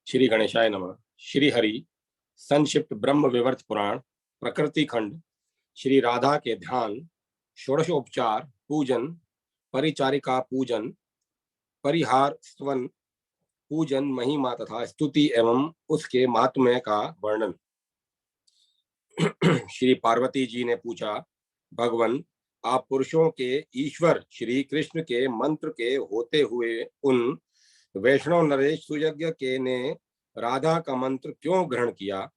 श्री गणेशाय नमः। श्री हरि संक्षिप्त ब्रह्म विवर्त पुराण प्रकृति खंड श्री राधा के ध्यान, षोडशोपचार पूजन, परिचारिका पूजन, परिहार स्तवन पूजन, महिमा तथा स्तुति एवं उसके महात्म्य का वर्णन। श्री पार्वती जी ने पूछा, भगवान, आप पुरुषों के ईश्वर श्री कृष्ण के मंत्र के होते हुए उन वैष्णव नरेश सुयज्ञ के ने राधा का मंत्र क्यों ग्रहण किया?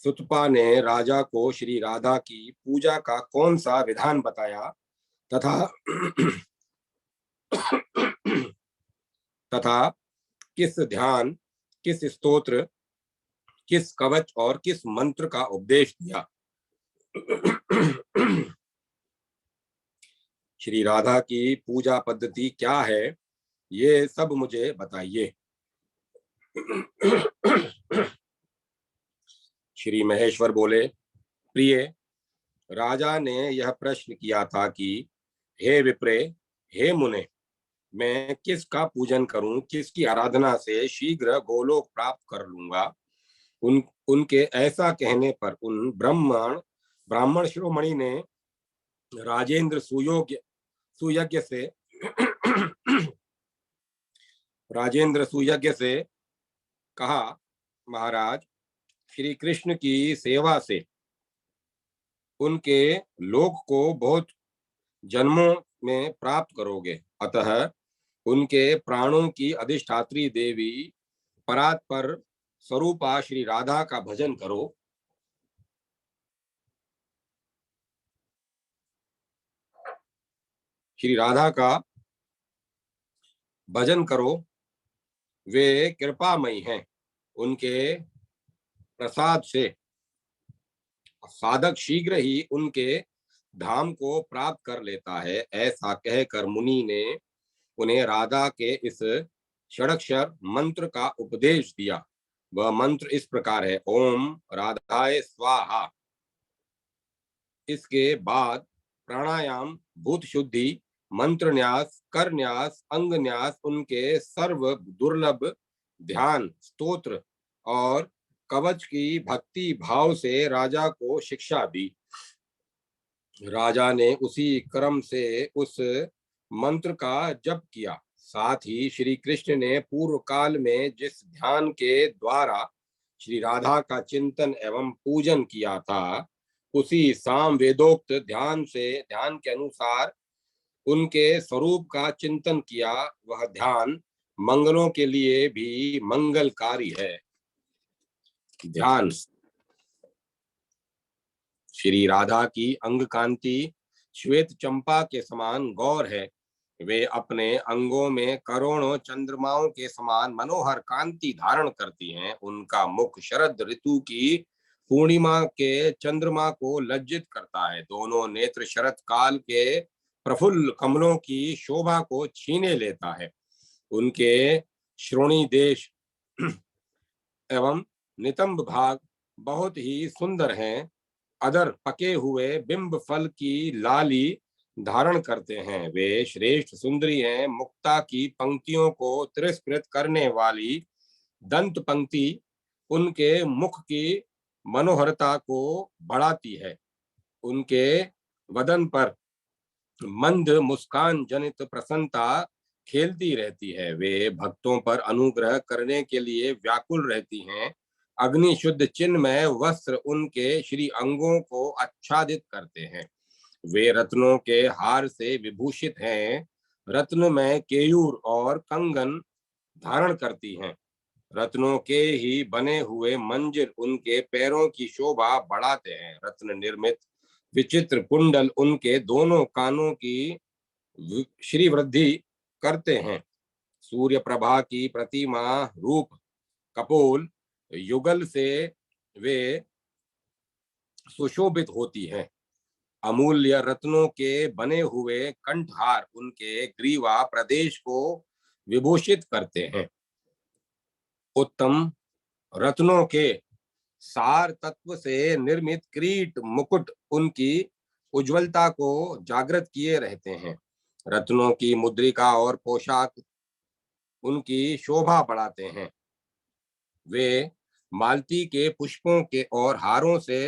सुतपा ने राजा को श्री राधा की पूजा का कौन सा विधान बताया तथा तथा किस ध्यान, किस स्तोत्र, किस कवच और किस मंत्र का उपदेश दिया? श्री राधा की पूजा पद्धति क्या है, ये सब मुझे बताइए। श्री महेश्वर बोले, प्रिय, राजा ने यह प्रश्न किया था कि हे विप्रे, हे मुने, मैं किसका पूजन करूं, किसकी आराधना से शीघ्र गोलोक प्राप्त कर लूंगा। उनके ऐसा कहने पर उन ब्राह्मण शिरोमणि ने राजेंद्र सुयज्ञ से राजेंद्र सुयज्ञ से कहा, महाराज, श्री कृष्ण की सेवा से उनके लोक को बहुत जन्मों में प्राप्त करोगे, अतः उनके प्राणों की अधिष्ठात्री देवी परात्पर स्वरूपा श्री राधा का भजन करो। श्री राधा का भजन करो, वे कृपामयी हैं। उनके प्रसाद से साधक शीघ्र ही उनके धाम को प्राप्त कर लेता है। ऐसा कहकर मुनि ने उन्हें राधा के इस षडक्षर मंत्र का उपदेश दिया। वह मंत्र इस प्रकार है, ओम राधाय स्वाहा। इसके बाद प्राणायाम, भूत शुद्धि, मंत्र न्यास, कर न्यास, अंग न्यास, उनके सर्व दुर्लभ ध्यान, स्तोत्र और कवच की भक्ति भाव से राजा को शिक्षा दी। राजा ने उसी क्रम से उस मंत्र का जप किया। साथ ही श्री कृष्ण ने पूर्व काल में जिस ध्यान के द्वारा श्री राधा का चिंतन एवं पूजन किया था, उसी साम वेदोक्त ध्यान के अनुसार उनके स्वरूप का चिंतन किया। वह ध्यान मंगलों के लिए भी मंगलकारी है। ध्यान। श्री राधा की अंग कांति श्वेत चंपा के समान गौर है। वे अपने अंगों में करोड़ों चंद्रमाओं के समान मनोहर कांति धारण करती हैं। उनका मुख शरद ऋतु की पूर्णिमा के चंद्रमा को लज्जित करता है। दोनों नेत्र शरद काल के प्रफुल्ल कमलों की शोभा को छीने लेता है। उनके श्रोणी देश एवं नितंब भाग बहुत ही सुंदर हैं। अदर पके हुए बिंब फल की लाली धारण करते हैं। वे श्रेष्ठ सुंदरी हैं। मुक्ता की पंक्तियों को तिरस्कृत करने वाली दंत पंक्ति उनके मुख की मनोहरता को बढ़ाती है। उनके वदन पर मंद मुस्कान जनित प्रसन्नता खेलती रहती है। वे भक्तों पर अनुग्रह करने के लिए व्याकुल रहती हैं। अग्नि शुद्ध चिन्मय वस्त्र उनके श्री अंगों को आच्छादित करते हैं। वे रत्नों के हार से विभूषित हैं। रत्न में केयूर और कंगन धारण करती हैं। रत्नों के ही बने हुए मंजिल उनके पैरों की शोभा बढ़ाते हैं। रत्न निर्मित विचित्र कुंडल उनके दोनों कानों की श्री वृद्धि करते हैं। सूर्य प्रभा की प्रतिमा रूप कपोल युगल से वे सुशोभित होती हैं। अमूल्य रत्नों के बने हुए कंठहार उनके ग्रीवा प्रदेश को विभूषित करते हैं। उत्तम रत्नों के सार तत्व से निर्मित किरीट मुकुट उनकी उज्ज्वलता को जागृत किए रहते हैं। रत्नों की मुद्रिका और पोशाक उनकी शोभा बढ़ाते हैं। वे मालती के पुष्पों के और हारों से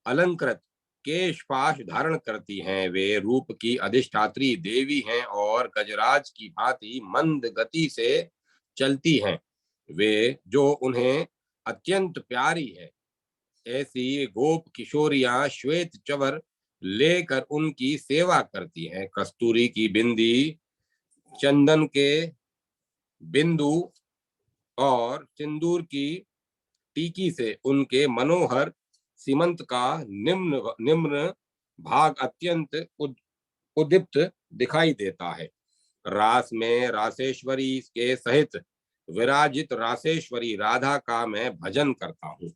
अलंकृत केशपाश धारण करती हैं। वे रूप की अधिष्ठात्री देवी हैं और गजराज की भांति मंद गति से चलती हैं। वे जो उन्हें अत्यंत प्यारी है, ऐसी गोप किशोरियां श्वेत चवर लेकर उनकी सेवा करती हैं। कस्तूरी की बिंदी, चंदन के बिंदु और सिंदूर की टीकी से उनके मनोहर सीमंत का निम्न निम्न भाग अत्यंत उद्दीप्त दिखाई देता है। रास में रासेश्वरी के सहित विराजित रासेश्वरी राधा का मैं भजन करता हूँ।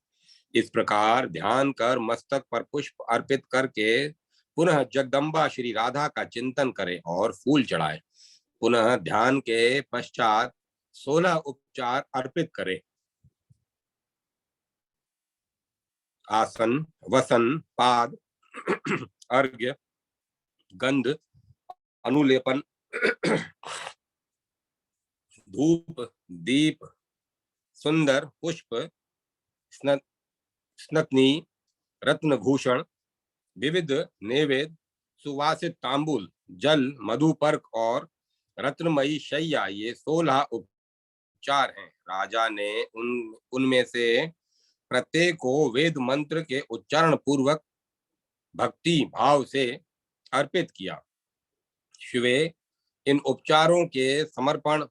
इस प्रकार ध्यान कर मस्तक पर पुष्प अर्पित करके पुनः जगदम्बा श्री राधा का चिंतन करें और फूल चढ़ाए। पुनः ध्यान के पश्चात 16 उपचार अर्पित करें। आसन, वसन, पाद, अर्घ्य, गंध, अनुलेपन, धूप, दीप, सुंदर पुष्प, स्नग्नी, रत्नभूषण, विविध नैवेद्य, सुवासित तांबूल, जल, मधुपर्क और रत्नमयी शैया, ये 16 उपचार हैं। राजा ने उनमें से प्रत्येक को वेद मंत्र के उच्चारण पूर्वक भक्ति भाव से अर्पित किया। शिवे, इन उपचारों के समर्पण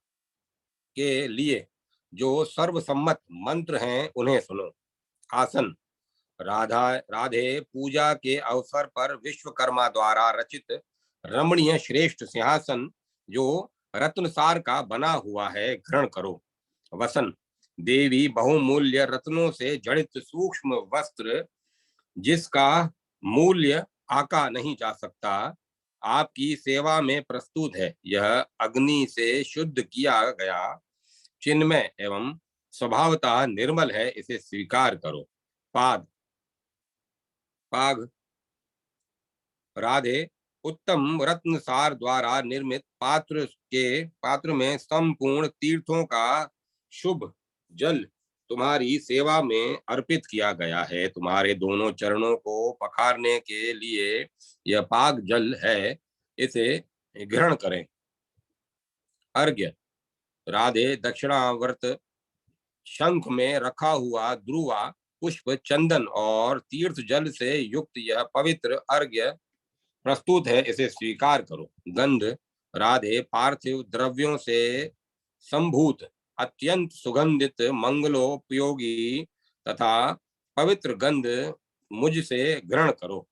के लिए जो सर्वसम्मत मंत्र हैं उन्हें सुनो। आसन, राधे पूजा के अवसर पर विश्वकर्मा द्वारा रचित रमणीय श्रेष्ठ सिंहासन जो रत्नसार का बना हुआ है, ग्रहण करो। वसन, देवी बहुमूल्य रत्नों से जड़ित सूक्ष्म वस्त्र जिसका मूल्य आका नहीं जा सकता, आपकी सेवा में प्रस्तुत है। यह अग्नि से शुद्ध किया गया चिन्मय एवं स्वभावतः निर्मल है, इसे स्वीकार करो। पाद, पाग, राधे उत्तम रत्नसार द्वारा निर्मित पात्र में संपूर्ण तीर्थों का शुभ जल तुम्हारी सेवा में अर्पित किया गया है। तुम्हारे दोनों चरणों को पखारने के लिए यह पाक जल है, इसे ग्रहण करें। अर्घ्य, राधे दक्षिणावर्त शंख में रखा हुआ ध्रुवा पुष्प, चंदन और तीर्थ जल से युक्त यह पवित्र अर्घ्य प्रस्तुत है, इसे स्वीकार करो। गंध, राधे पार्थिव द्रव्यों से संभूत अत्यंत सुगंधित मंगलोपयोगी तथा पवित्र गंध मुझसे ग्रहण करो।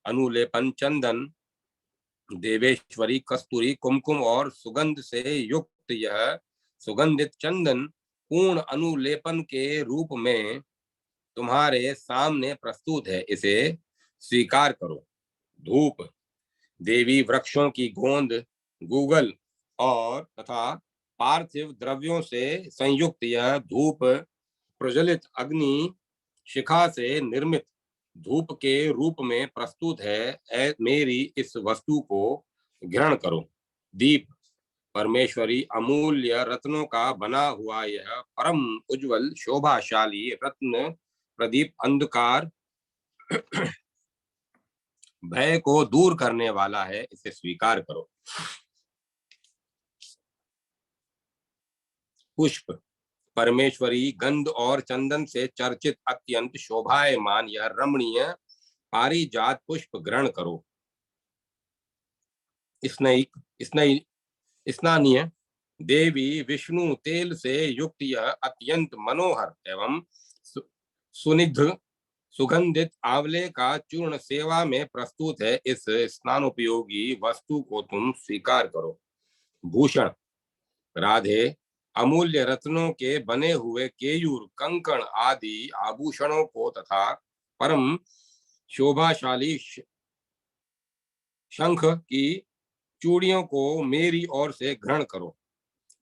अनुलेपन, चंदन, देवेश्वरी, कस्तूरी, कुमकुम और सुगंध से युक्त यह सुगंधित चंदन पूर्ण अनुलेपन के रूप में तुम्हारे सामने प्रस्तुत है, इसे स्वीकार करो। धूप, देवी वृक्षों की गोंद, गूगल और तथा पार्थिव द्रव्यों से संयुक्त यह धूप प्रज्वलित अग्नि शिखा से निर्मित धूप के रूप में प्रस्तुत है, मेरी इस वस्तु को ग्रहण करो। दीप, परमेश्वरी अमूल्य रत्नों का बना हुआ यह परम उज्जवल शोभाशाली रत्न प्रदीप अंधकार भय को दूर करने वाला है, इसे स्वीकार करो। पुष्प, परमेश्वरी गंध और चंदन से चर्चित अत्यंत शोभायमान यह रमणीय पारिजात पुष्प ग्रहण करो। स्नानीय, देवी विष्णु तेल से युक्त यह अत्यंत मनोहर एवं सुनिग्ध सुगंधित आंवले का चूर्ण सेवा में प्रस्तुत है, इस स्नानोपयोगी वस्तु को तुम स्वीकार करो। भूषण, राधे अमूल्य रत्नों के बने हुए केयूर, कंकण आदि आभूषणों को तथा परम शोभाशाली शंख की चूड़ियों को मेरी ओर से ग्रहण करो।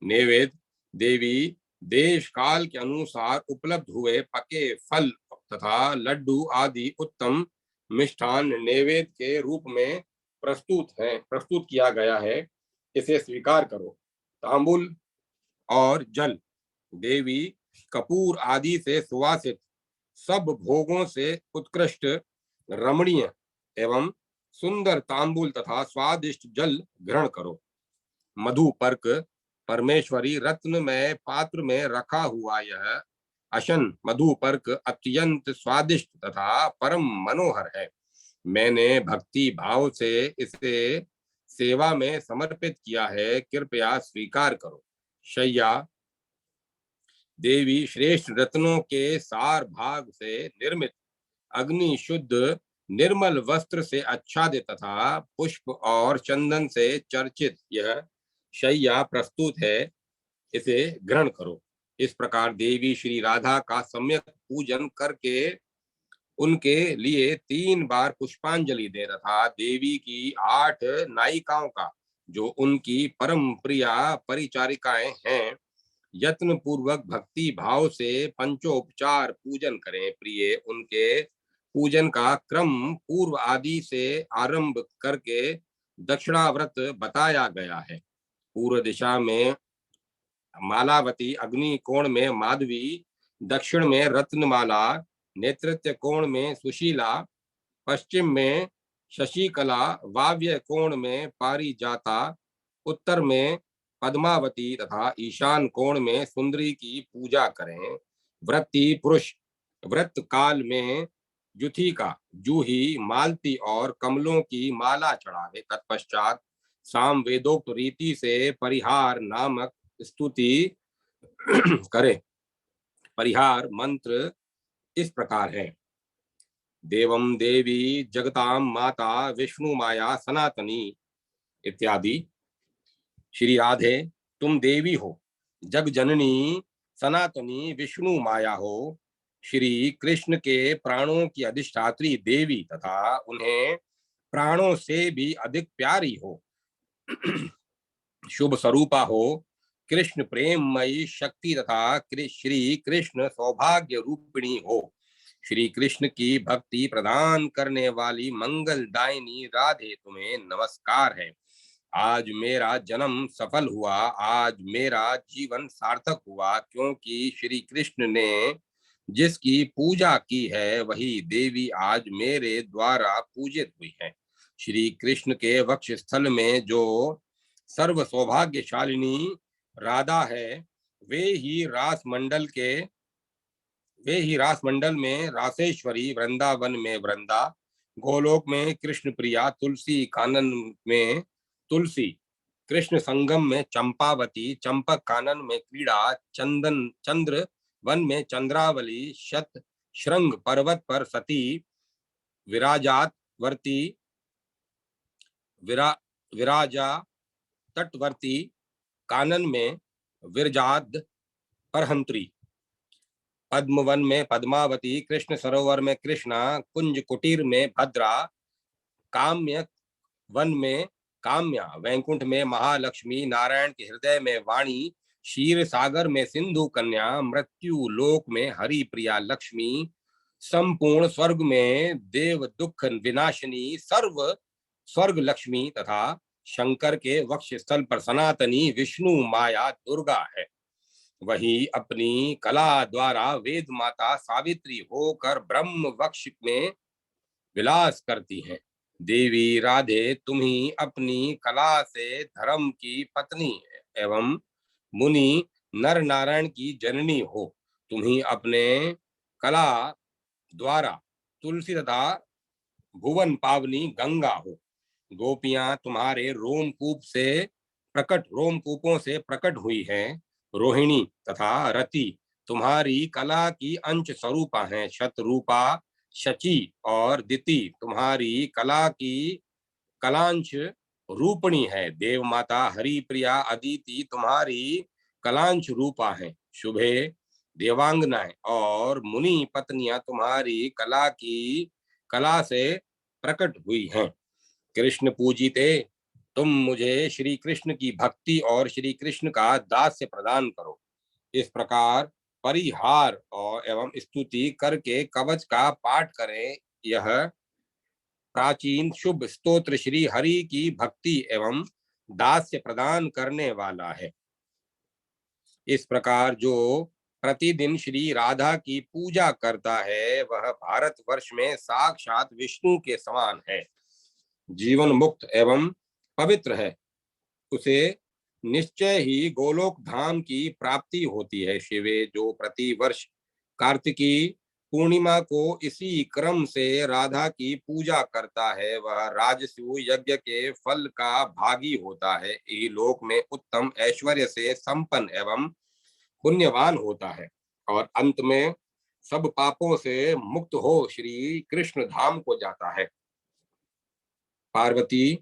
नैवेद्य, देवी देश काल के अनुसार उपलब्ध हुए पके फल तथा लड्डू आदि उत्तम मिष्ठान नैवेद्य के रूप में प्रस्तुत किया गया है, इसे स्वीकार करो। तांबुल और जल, देवी कपूर आदि से सुवासित सब भोगों से उत्कृष्ट रमणीय एवं सुंदर तांबूल तथा स्वादिष्ट जल ग्रहण करो। मधुपर्क परमेश्वरी रत्न में पात्र में रखा हुआ यह अशन मधुपर्क अत्यंत स्वादिष्ट तथा परम मनोहर है। मैंने भक्ति भाव से इसे सेवा में समर्पित किया है, कृपया स्वीकार करो। शैया देवी श्रेष्ठ रत्नों के सार भाग से निर्मित अग्नि शुद्ध निर्मल वस्त्र से आच्छादित तथा पुष्प और चंदन से चर्चित यह शैया प्रस्तुत है, इसे ग्रहण करो। इस प्रकार देवी श्री राधा का सम्यक पूजन करके उनके लिए 3 बार पुष्पांजलि दे तथा देवी की 8 नायिकाओं का, जो उनकी परम प्रिया परिचारिकाएं हैं, यत्न पूर्वक भक्ति भाव से पंचोपचार पूजन करें। प्रिय उनके पूजन का क्रम पूर्व आदि से आरंभ करके दक्षिणाव्रत बताया गया है। पूर्व दिशा में मालावती, अग्नि कोण में माधवी, दक्षिण में रत्नमाला, नेतृत्व कोण में सुशीला, पश्चिम में शशिकला, वाव्य कोण में पारिजाता, उत्तर में पद्मावती तथा ईशान कोण में सुंदरी की पूजा करें। व्रती पुरुष व्रत काल में जुथिका, जूही, मालती और कमलों की माला चढ़ावे। तत्पश्चात साम वेदोक्त रीति से परिहार नामक स्तुति करे। परिहार मंत्र इस प्रकार है। देवम देवी जगताम माता विष्णु माया सनातनी इत्यादि। श्री राधे, तुम देवी हो, जग जननी सनातनी विष्णु माया हो, श्री कृष्ण के प्राणों की अधिष्ठात्री देवी तथा उन्हें प्राणों से भी अधिक प्यारी हो, शुभ स्वरूपा हो, कृष्ण प्रेममयी शक्ति तथा श्री कृष्ण सौभाग्य रूपिणी हो। श्री कृष्ण की भक्ति प्रदान करने वाली मंगलदायिनी राधे, तुम्हें नमस्कार है। आज मेरा जन्म सफल हुआ, आज मेरा जीवन सार्थक हुआ, क्योंकि श्री कृष्ण ने जिसकी पूजा की है वही देवी आज मेरे द्वारा पूजित हुई है। श्री कृष्ण के वक्ष स्थल में जो सर्व सौभाग्यशालिनी राधा है, वे ही रास मंडल में रासेश्वरी, वृंदावन में वृंदा, गोलोक में कृष्ण प्रिया, तुलसी कानन में तुलसी, कृष्ण संगम में चंपावती, चंपक कानन में क्रीड़ा, चंद्र वन में चंद्रावली, शत श्रृंग पर्वत पर सती विराजातवर्ती विराजा तटवर्ती कानन में विरजाद परहंत्री, पद्म वन में पद्मावती, कृष्ण सरोवर में कृष्णा, कुंज कुटीर में भद्रा, काम्य वन में काम्या, वैकुंठ में महालक्ष्मी, नारायण के हृदय में वाणी, क्षीर सागर में सिंधु कन्या, मृत्यु लोक में हरि प्रिया लक्ष्मी, संपूर्ण स्वर्ग में देव दुख विनाशिनी सर्व स्वर्ग लक्ष्मी तथा शंकर के वक्ष स्थल पर सनातनी विष्णु माया दुर्गा है। वही अपनी कला द्वारा वेद माता सावित्री होकर ब्रह्म वक्ष में विलास करती हैं। देवी राधे, तुम ही अपनी कला से धर्म की पत्नी एवं मुनि नर नारायण की जननी हो। तुम ही अपने कला द्वारा तुलसी तथा भुवन पावनी गंगा हो। गोपियां तुम्हारे रोमकूपों से प्रकट हुई हैं। रोहिणी तथा रति तुम्हारी कला की अंश स्वरूपा हैं। शतरूपा, शची और दिति तुम्हारी कला की कलांश रूपणी है। देव माता हरि प्रिया अदिति तुम्हारी कलांश रूपा है। शुभे देवांगनाएं और मुनि पत्नियां तुम्हारी कला से प्रकट हुई हैं। कृष्ण पूजिते, तुम मुझे श्री कृष्ण की भक्ति और श्री कृष्ण का दास्य प्रदान करो। इस प्रकार परिहार और एवं स्तुति करके कवच का पाठ करें। यह प्राचीन शुभ स्तोत्र श्री हरि की भक्ति एवं दास्य प्रदान करने वाला है। इस प्रकार जो प्रतिदिन श्री राधा की पूजा करता है वह भारतवर्ष में साक्षात विष्णु के समान है, जीवन मुक्त एवं पवित्र है। उसे निश्चय ही गोलोक धाम की प्राप्ति होती है। शिवे जो प्रति वर्ष कार्तिकी पूर्णिमा को इसी क्रम से राधा की पूजा करता है वह राजसूय यज्ञ के फल का भागी होता है, ये लोक में उत्तम ऐश्वर्य से संपन्न एवं पुण्यवान होता है और अंत में सब पापों से मुक्त हो श्री कृष्ण धाम को जाता है। पार्वती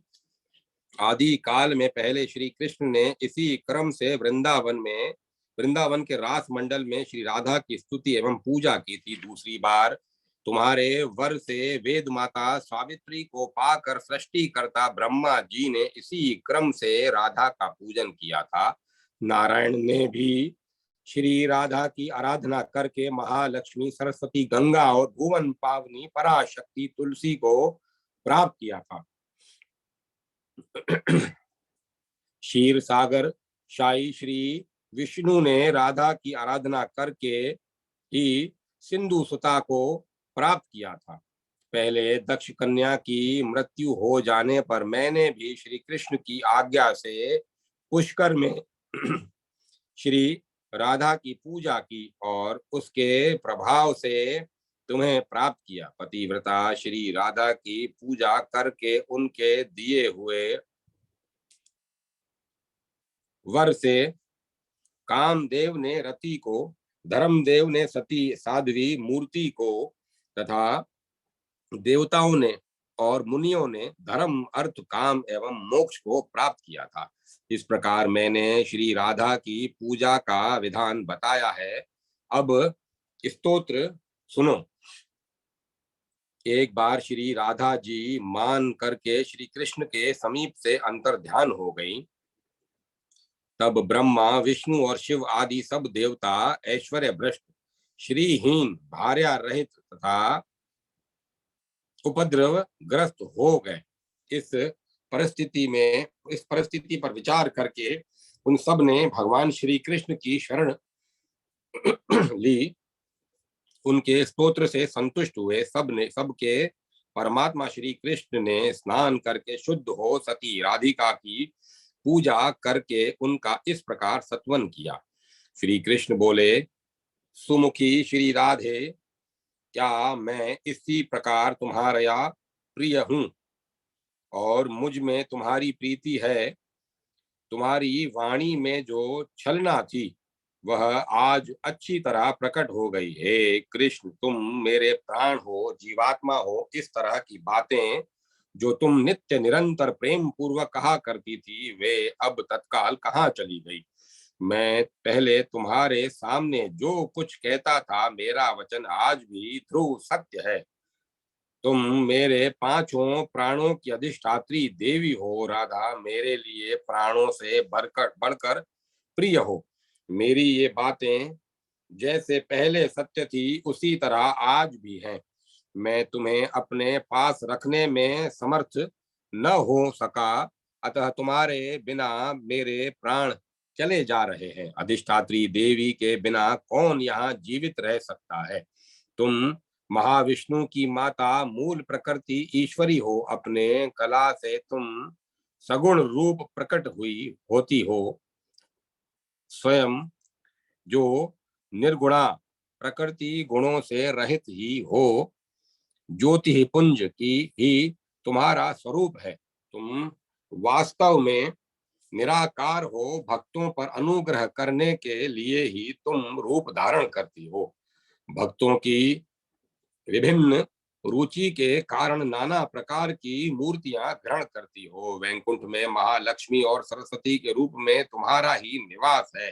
आदि काल में पहले श्री कृष्ण ने इसी क्रम से वृंदावन के रास मंडल में श्री राधा की स्तुति एवं पूजा की थी। दूसरी बार तुम्हारे वर से वेद माता सावित्री को पाकर सृष्टि करता ब्रह्मा जी ने इसी क्रम से राधा का पूजन किया था। नारायण ने भी श्री राधा की आराधना करके महालक्ष्मी सरस्वती गंगा और भुवन पावनी पराशक्ति तुलसी को प्राप्त किया था। क्षीर सागर शाही श्री विष्णु ने राधा की आराधना करके ही सिंधु सुता को प्राप्त किया था। पहले दक्ष कन्या की मृत्यु हो जाने पर मैंने भी श्री कृष्ण की आज्ञा से पुष्कर में श्री राधा की पूजा की और उसके प्रभाव से तुम्हें प्राप्त किया। पतिव्रता श्री राधा की पूजा करके उनके दिए हुए वर से कामदेव ने रति को, धर्मदेव ने सती साध्वी मूर्ति को तथा देवताओं ने और मुनियों ने धर्म अर्थ काम एवं मोक्ष को प्राप्त किया था। इस प्रकार मैंने श्री राधा की पूजा का विधान बताया है। अब स्तोत्र सुनो। एक बार श्री राधा जी मान करके श्री कृष्ण के समीप से अंतर ध्यान हो गई। तब ब्रह्मा विष्णु और शिव आदि सब देवता ऐश्वर्य भ्रष्ट श्रीहीन भार्या रहित तथा उपद्रव ग्रस्त हो गए। इस परिस्थिति पर विचार करके उन सब ने भगवान श्री कृष्ण की शरण ली। उनके स्तोत्र से संतुष्ट हुए सबके परमात्मा श्री कृष्ण ने स्नान करके शुद्ध हो सती राधिका की पूजा करके उनका इस प्रकार सत्वन किया। श्री कृष्ण बोले, सुमुखी श्री राधे, क्या मैं इसी प्रकार तुम्हारा प्रिय हूं और मुझ में तुम्हारी प्रीति है। तुम्हारी वाणी में जो छलना थी वह आज अच्छी तरह प्रकट हो गई। हे कृष्ण, तुम मेरे प्राण हो, जीवात्मा हो, इस तरह की बातें जो तुम नित्य निरंतर प्रेम पूर्वक कहा करती थी वे अब तत्काल कहाँ चली गई। मैं पहले तुम्हारे सामने जो कुछ कहता था मेरा वचन आज भी ध्रुव सत्य है। तुम मेरे पांचों प्राणों की अधिष्ठात्री देवी हो। राधा मेरे लिए प्राणों से बढ़कर बढ़कर प्रिय हो। मेरी ये बातें जैसे पहले सत्य थी उसी तरह आज भी हैं। मैं तुम्हें अपने पास रखने में समर्थ न हो सका, अतः तुम्हारे बिना मेरे प्राण चले जा रहे हैं। अधिष्ठात्री देवी के बिना कौन यहाँ जीवित रह सकता है। तुम महाविष्णु की माता मूल प्रकृति ईश्वरी हो। अपने कला से तुम सगुण रूप प्रकट हुई होती हो। स्वयं जो निर्गुणा प्रकृति गुणों से रहित ही हो, ज्योति पुंज की ही तुम्हारा स्वरूप है। तुम वास्तव में निराकार हो। भक्तों पर अनुग्रह करने के लिए ही तुम रूप धारण करती हो। भक्तों की विभिन्न रुचि के कारण नाना प्रकार की मूर्तियां ग्रहण करती हो। वैकुंठ में महालक्ष्मी और सरस्वती के रूप में तुम्हारा ही निवास है।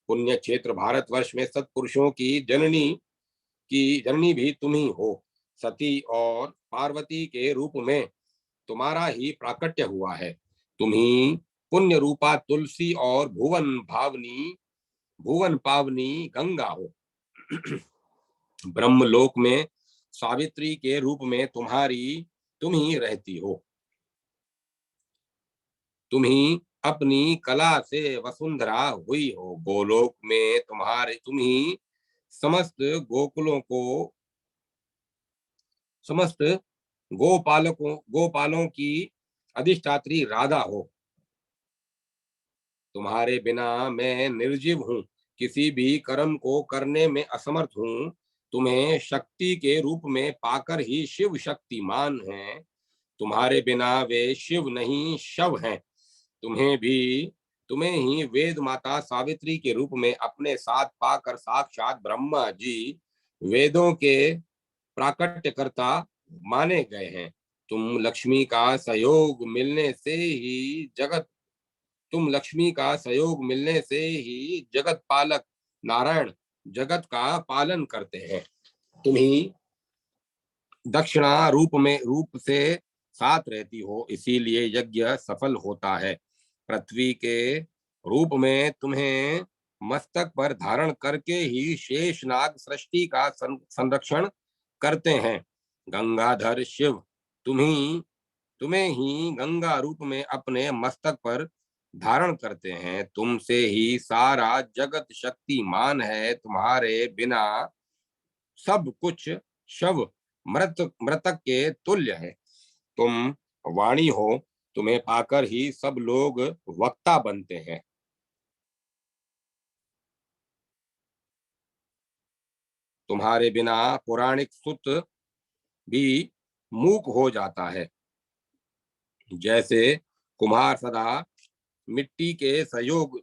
पुण्य क्षेत्र भारतवर्ष में सत्पुरुषों की जननी भी तुम ही हो। सती और पार्वती के रूप में तुम्हारा ही प्राकट्य हुआ है। तुम ही पुण्य रूपा तुलसी और भुवन पावनी गंगा हो। ब्रह्मलोक में सावित्री के रूप में तुम ही रहती हो। तुम ही अपनी कला से वसुंधरा हुई हो। गोलोक में तुम ही समस्त गोकुलों को समस्त गोपालों की अधिष्ठात्री राधा हो। तुम्हारे बिना मैं निर्जीव हूँ, किसी भी कर्म को करने में असमर्थ हूँ। तुम्हें शक्ति के रूप में पाकर ही शिव शक्तिमान हैं। तुम्हारे बिना वे शिव नहीं शव हैं। तुम्हें भी तुम्हें ही वेद माता सावित्री के रूप में अपने साथ पाकर साक्षात ब्रह्मा जी वेदों के प्राकट्यकर्ता माने गए हैं। तुम लक्ष्मी का सहयोग मिलने से ही जगत तुम लक्ष्मी का सहयोग मिलने से ही जगत पालक नारायण जगत का पालन करते हैं। तुम्ही दक्षिणा रूप से साथ रहती हो, इसीलिए यज्ञ सफल होता है। पृथ्वी के रूप में तुम्हें मस्तक पर धारण करके ही शेषनाग सृष्टि का संरक्षण करते हैं। गंगाधर शिव तुम्ही तुम्हें ही गंगा रूप में अपने मस्तक पर धारण करते हैं। तुमसे ही सारा जगत शक्तिमान है। तुम्हारे बिना सब कुछ शव मृतक के तुल्य है। तुम वाणी हो, तुम्हें पाकर ही सब लोग वक्ता बनते हैं। तुम्हारे बिना पौराणिक सुत भी मूक हो जाता है। जैसे कुम्हार सदा मिट्टी के सहयोग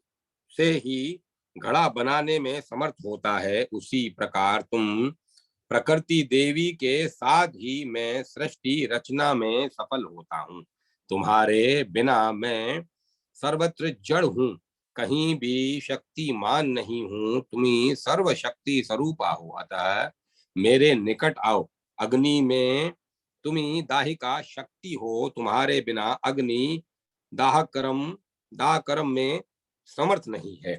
से ही घड़ा बनाने में समर्थ होता है, उसी प्रकार तुम प्रकृति देवी के साथ ही मैं सृष्टि रचना में सफल होता हूँ। तुम्हारे बिना मैं सर्वत्र जड़ हूँ, कहीं भी शक्तिमान नहीं हूँ। तुम्ही सर्वशक्ति स्वरूपा हो, अतः मेरे निकट आओ। अग्नि में तुम्ही दाहिका शक्ति हो। तुम्हारे बिना अग्नि दाह कर्म दाह कर्म में समर्थ नहीं है।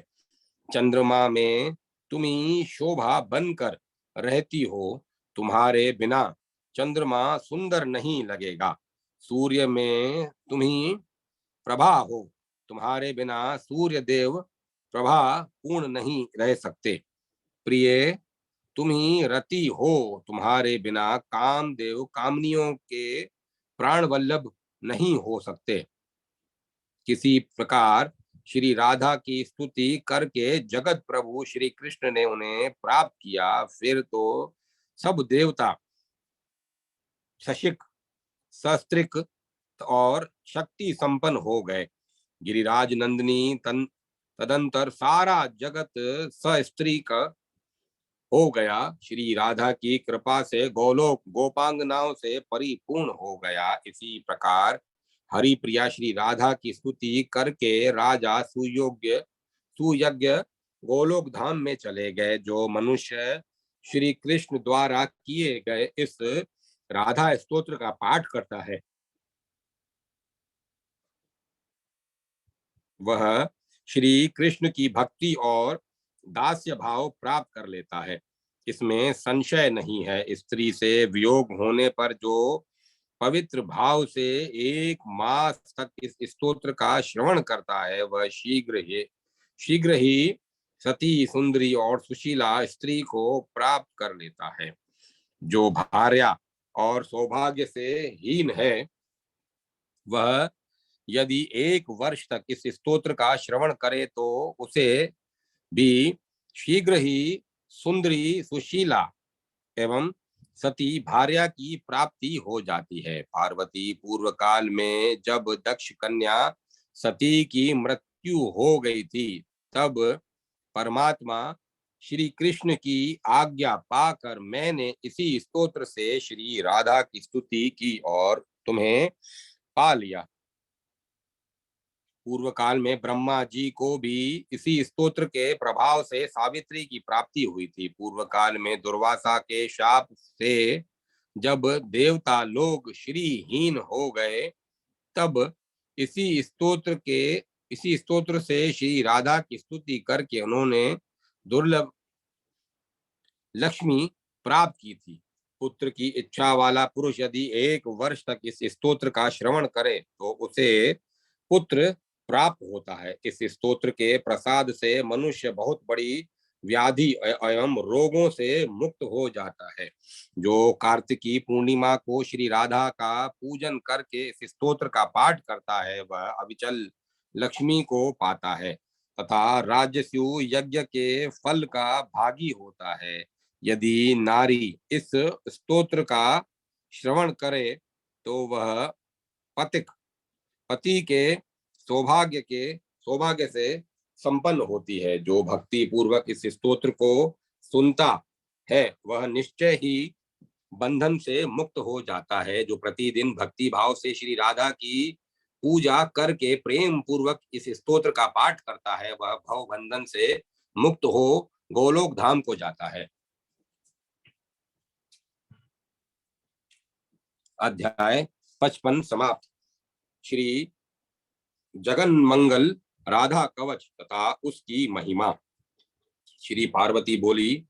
चंद्रमा में तुम्ही शोभा बनकर रहती हो। तुम्हारे बिना चंद्रमा सुंदर नहीं लगेगा। सूर्य में तुम्ही प्रभा हो। तुम्हारे बिना सूर्य देव प्रभा पूर्ण नहीं रह सकते। प्रिय तुम्ही रति हो। तुम्हारे बिना कामदेव कामनियों के प्राण वल्लभ नहीं हो सकते। किसी प्रकार श्री राधा की स्तुति करके जगत प्रभु श्री कृष्ण ने उन्हें प्राप्त किया। फिर तो सब देवता शशिक सस्त्रिक और शक्ति संपन्न हो गए। गिरिराज नंदिनी तदंतर सारा जगत सस्त्री का हो गया। श्री राधा की कृपा से गोलोक गोपांगनाओं से परिपूर्ण हो गया। इसी प्रकार हरि प्रिया श्री राधा की स्तुति करके राजा सुयज्ञ गोलोक धाम में चले गए। जो मनुष्य श्री कृष्ण द्वारा किए गए इस राधा स्तोत्र का पाठ करता है, वह श्री कृष्ण की भक्ति और दास्य भाव प्राप्त कर लेता है। इसमें संशय नहीं है। स्त्री से वियोग होने पर जो पवित्र भाव से 1 मास तक इस स्तोत्र का श्रवण करता है, वह शीघ्र ही सती सुंदरी और सुशीला स्त्री को प्राप्त कर लेता है। जो भार्या और सौभाग्य से हीन है, वह यदि 1 वर्ष तक इस स्तोत्र का श्रवण करे तो उसे भी शीघ्र ही सुंदरी सुशीला एवं सती भार्या की प्राप्ति हो जाती है। पार्वती पूर्व काल में जब दक्ष कन्या सती की मृत्यु हो गई थी, तब परमात्मा श्री कृष्ण की आज्ञा पाकर मैंने इसी स्तोत्र से श्री राधा की स्तुति की और तुम्हें पा लिया। पूर्व काल में ब्रह्मा जी को भी इसी स्तोत्र के प्रभाव से सावित्री की प्राप्ति हुई थी। पूर्व काल में दुर्वासा के शाप से जब देवता लोग श्रीहीन हो गए, तब इसी स्तोत्र के इसी स्तोत्र से श्री राधा की स्तुति करके उन्होंने दुर्लभ लक्ष्मी प्राप्त की थी। पुत्र की इच्छा वाला पुरुष यदि 1 वर्ष तक इस स्तोत्र का श्रवण करे तो उसे पुत्र प्राप्त होता है। इस स्तोत्र के प्रसाद से मनुष्य बहुत बड़ी व्याधि एवं रोगों से मुक्त हो जाता है। जो कार्तिकी पूर्णिमा को श्री राधा का पूजन करके इस स्तोत्र का पाठ करता है वह अविचल लक्ष्मी को पाता है तथा राजस्यु यज्ञ के फल का भागी होता है। यदि नारी इस स्तोत्र का श्रवण करे तो वह पतिक पति के सौभाग्य से संपन्न होती है। जो भक्ति पूर्वक इस स्तोत्र को सुनता है वह निश्चय ही बंधन से मुक्त हो जाता है। जो प्रतिदिन भक्ति भाव से श्री राधा की पूजा करके प्रेम पूर्वक इस स्तोत्र का पाठ करता है वह भव बंधन से मुक्त हो गोलोक धाम को जाता है। अध्याय 55 समाप्त। श्री जगन मंगल राधा कवच तथा उसकी महिमा। श्री पार्वती बोली,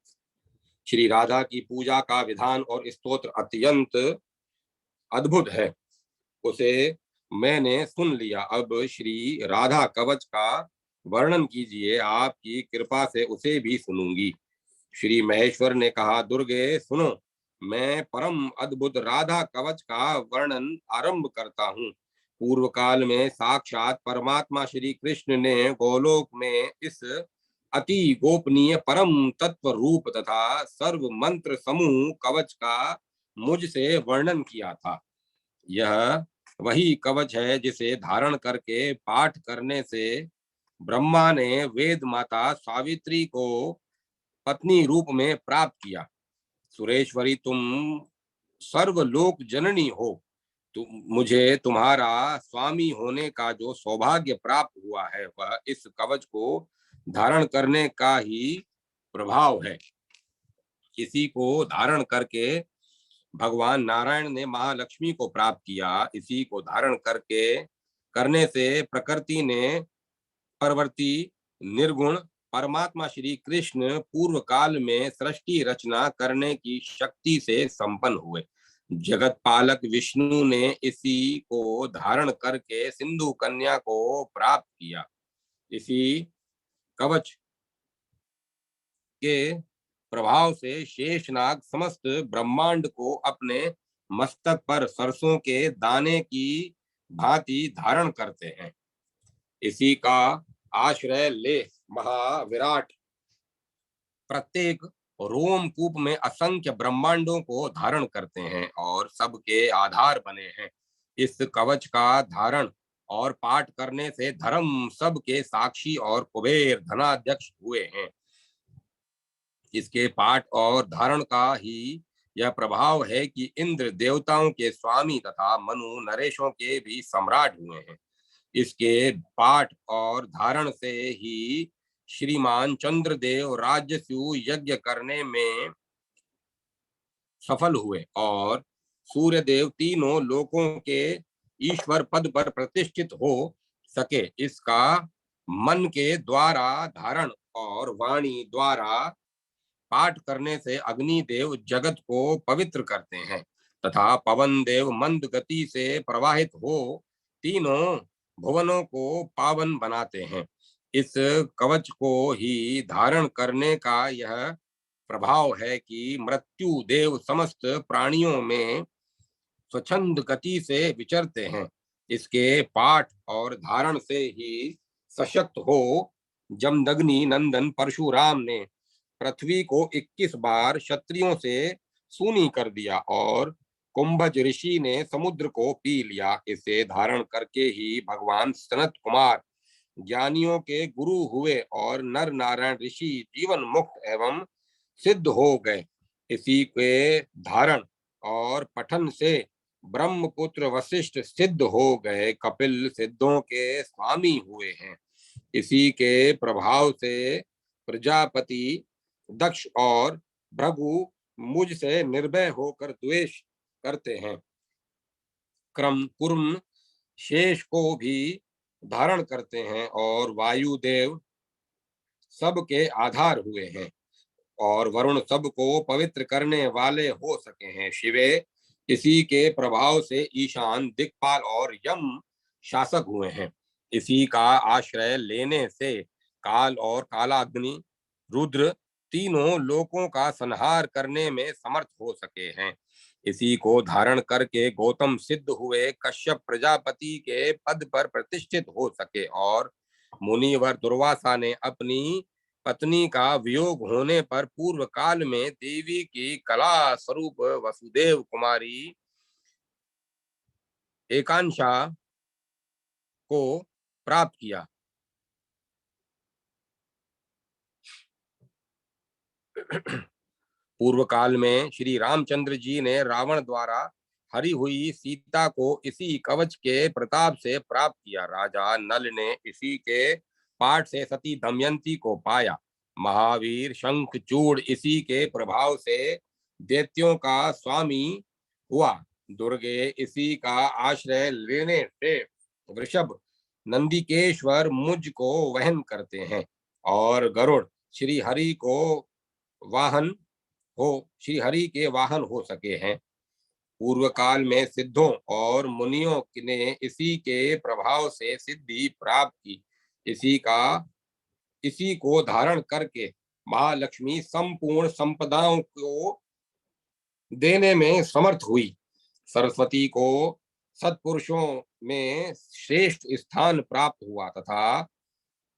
श्री राधा की पूजा का विधान और स्तोत्र अत्यंत अद्भुत है, उसे मैंने सुन लिया। अब श्री राधा कवच का वर्णन कीजिए, आपकी कृपा से उसे भी सुनूंगी। श्री महेश्वर ने कहा, दुर्गे सुनो, मैं परम अद्भुत राधा कवच का वर्णन आरंभ करता हूँ। पूर्व काल में साक्षात परमात्मा श्री कृष्ण ने गोलोक में इस अति गोपनीय परम तत्व रूप तथा सर्व मंत्र समूह कवच का मुझसे वर्णन किया था। यह वही कवच है जिसे धारण करके पाठ करने से ब्रह्मा ने वेद माता सावित्री को पत्नी रूप में प्राप्त किया। सुरेश्वरी, तुम सर्वलोक जननी हो, तुम मुझे तुम्हारा स्वामी होने का जो सौभाग्य प्राप्त हुआ है वह इस कवच को धारण करने का ही प्रभाव है। इसी को धारण करके भगवान नारायण ने महालक्ष्मी को प्राप्त किया। इसी को धारण करके करने से प्रकृति ने परवर्ती निर्गुण परमात्मा श्री कृष्ण पूर्व काल में सृष्टि रचना करने की शक्ति से संपन्न हुए। जगत पालक विष्णु ने इसी को धारण करके सिंधु कन्या को प्राप्त किया। इसी कवच के प्रभाव से शेषनाग समस्त ब्रह्मांड को अपने मस्तक पर सरसों के दाने की भांति धारण करते हैं। इसी का आश्रय ले महाविराट प्रत्येक रोमकूप में असंख्य ब्रह्मांडों को धारण करते हैं और सबके आधार बने हैं। इस कवच का धारण और पाठ करने से धर्म सबके साक्षी और कुबेर धनाध्यक्ष हुए हैं। इसके पाठ और धारण का ही यह प्रभाव है कि इंद्र देवताओं के स्वामी तथा मनु नरेशों के भी सम्राट हुए हैं। इसके पाठ और धारण से ही श्रीमान चंद्रदेव राजस्यु यज्ञ करने में सफल हुए और सूर्यदेव तीनों लोकों के ईश्वर पद पर प्रतिष्ठित हो सके। इसका मन के द्वारा धारण और वाणी द्वारा पाठ करने से अग्नि देव जगत को पवित्र करते हैं तथा पवन देव मंद गति से प्रवाहित हो तीनों भुवनों को पावन बनाते हैं। इस कवच को ही धारण करने का यह प्रभाव है कि मृत्यु देव समस्त प्राणियों में स्वच्छंद गति से विचरते हैं। इसके पाठ और धारण से ही सशक्त हो जमदग्नि नंदन परशुराम ने पृथ्वी को 21 बार क्षत्रियों से सूनी कर दिया और कुंभज ऋषि ने समुद्र को पी लिया। इसे धारण करके ही भगवान सनत कुमार ज्ञानियों के गुरु हुए और नर नारायण ऋषि जीवन मुक्त एवं सिद्ध हो गए। इसी के धारण और पठन से ब्रह्मपुत्र वशिष्ठ सिद्ध हो गए, कपिल सिद्धों के स्वामी हुए हैं। इसी के प्रभाव से प्रजापति दक्ष और भृगु मुझ से निर्भय होकर द्वेष करते हैं। क्रम कुर्म शेष को भी धारण करते हैं और वायुदेव सबके आधार हुए हैं और वरुण सबको पवित्र करने वाले हो सके हैं। शिवे इसी के प्रभाव से ईशान दिक्पाल और यम शासक हुए हैं। इसी का आश्रय लेने से काल और कालाग्नि रुद्र तीनों लोकों का संहार करने में समर्थ हो सके हैं। इसी को धारण करके गौतम सिद्ध हुए, कश्यप प्रजापति के पद पर प्रतिष्ठित हो सके, और मुनिवर दुर्वासा ने अपनी पत्नी का वियोग होने पर पूर्व काल में देवी की कला स्वरूप वसुदेव कुमारी एकांशा को प्राप्त किया। पूर्व काल में श्री रामचंद्र जी ने रावण द्वारा हरी हुई सीता को इसी कवच के प्रताप से प्राप्त किया। राजा नल ने इसी के पाठ से सती दमयंती को पाया। महावीर शंखचूड़ इसी के प्रभाव से दैत्यों का स्वामी हुआ। दुर्गे इसी का आश्रय लेने से वृषभ नंदिकेश्वर मुझ को वहन करते हैं, और गरुड़ श्री हरि को वाहन हो श्री हरि के वाहन हो सके हैं। पूर्व काल में सिद्धों और मुनियों ने इसी के प्रभाव से सिद्धि प्राप्त की। इसी को धारण करके महालक्ष्मी संपूर्ण संपदाओं को देने में समर्थ हुई। सरस्वती को सत्पुरुषों में श्रेष्ठ स्थान प्राप्त हुआ तथा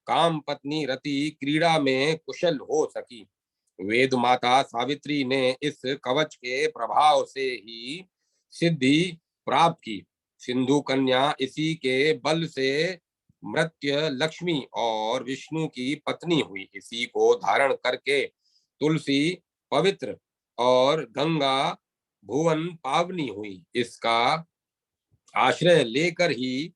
काम पत्नी रति क्रीड़ा में कुशल हो सकी। वेद माता सावित्री ने इस कवच के प्रभाव से ही सिद्धि प्राप्त की। सिंधु कन्या इसी के बल से मृत्य लक्ष्मी और विष्णु की पत्नी हुई। इसी को धारण करके तुलसी पवित्र और गंगा भुवन पावनी हुई। इसका आश्रय लेकर ही